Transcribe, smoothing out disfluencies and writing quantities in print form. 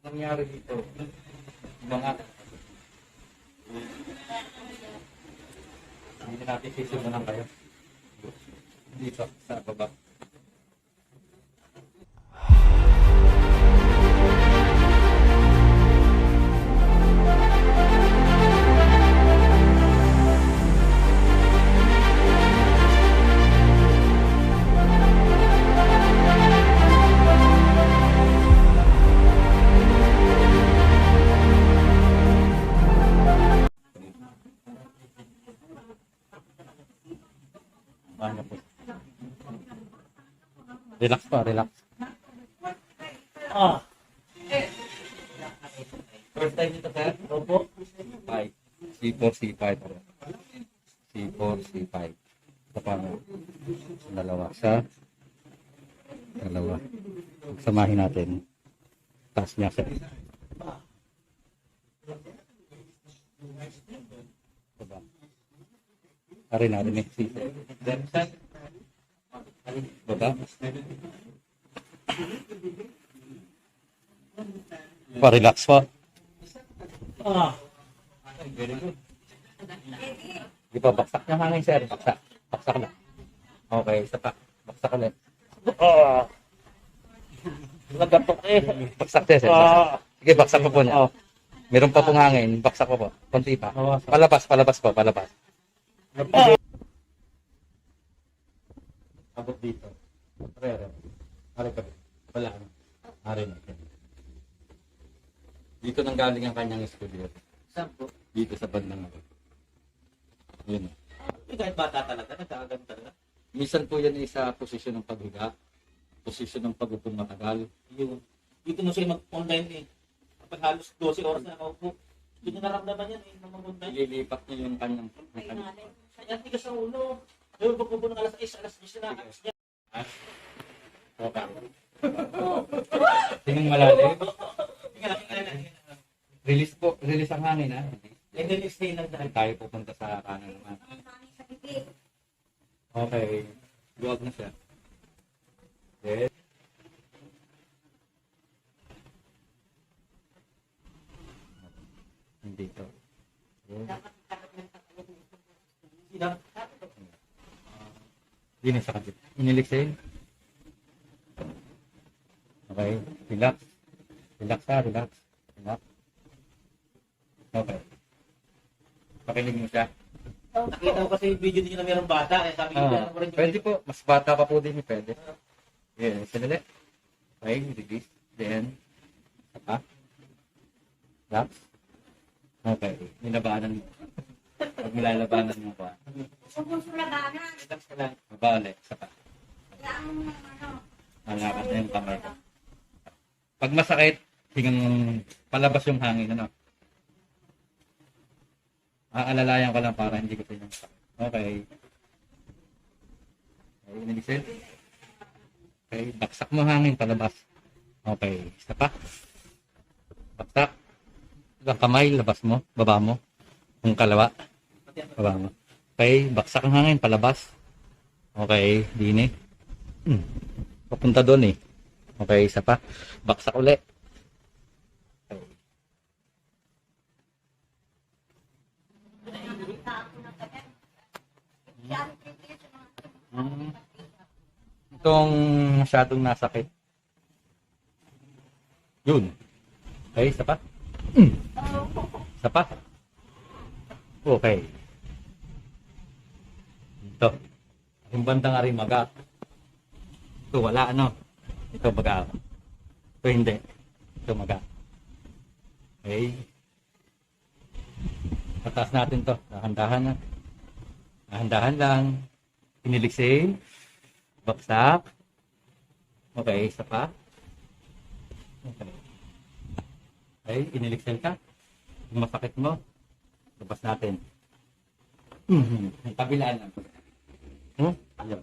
nangyari dito, mga hindi natin sisimulan kayo dito sa baba. Ano po? Relax pa, relax. Ah. First time dito, sir? Opo. C4, C5. C4, C5. Ito pa mo. Dalawa. Dalawa. Samahin natin. Taas niya, sir. Diba? Narinig. Then, sir. Baba. Pa-relax pa. Very good. Di ba, baksak niya hangin, sir. Baksak na. Okay, isa pa. Baksak ulit. Nagatok eh. Baksak niya, sir. Sige, baksak pa po niya. Meron pa pong hangin. Baksak pa po. Konti pa. Palabas po. Abot dito. Pero, hari ka. Wala. Hari na. Dito nang galing ang kanyang studio. Saan po? Dito sa bandang ako. Yun. Kahit bata talaga, nagkakagan talaga. Minsan po yan sa posisyon ng paghiga. Posisyon ng pag-upong matagal. Yung, dito mo siya mag-online eh. Kapag halos 12 oras na nakaupo. Dito naramdaman yan eh, nang mag-online. Ililipat niya yung kanyang... Kaya tigas sa ulo. Yung pagpupo ng alas 10 na. Okay. Tingnan malalim. Release ang hangin, ha? And then stay lang dahil. Tayo pupunta sa kanan naman. Okay. Luwag na siya. Okay. Hindi to. Hindi na sa kapit. Iniliksin. Okay. Relax. Relax. Okay. Pakinig mo siya. Nakita ko kasi yung video niyo na mayroong bata. Eh, sabi ko, pwede po. Mas bata pa po din yung pwede. Yeah, sandali. Okay, release. Then, saka. Relax. Okay. Nilabanan mo. Pag nilalabanan mo pa. Relax ka lang. Baba ulit. Saka. Malakas na yung kamay. Pag masakit, hingang palabas yung hangin. Ano? Aalalayan ko lang para hindi ko pinang sakit. Okay. Okay, nilisin. Okay, baksak mo hangin palabas. Okay, isa pa. Baksak. Ang kamay, labas mo, baba mo. Yung kalawa, baba mo. Okay, baksak ang hangin palabas. Okay, dini. Papunta doon eh. Okay, isa pa. Baksak ulit. Itong masyadong nasakit. Yun. Okay, isa pa. Isa pa. Okay. Ito. Yung bandang arimaga. Ito wala ano. Ito baga. Ito hindi. Ito maga. Okay. Pataas natin to. Dahan-dahan na. Dahan-dahan lang. Piniliksin. Baksak. Okay, isa pa. Okay. Okay, iniliksin ka. Yung masakit mo, labas natin. Ang kabilaan lang. Ayun.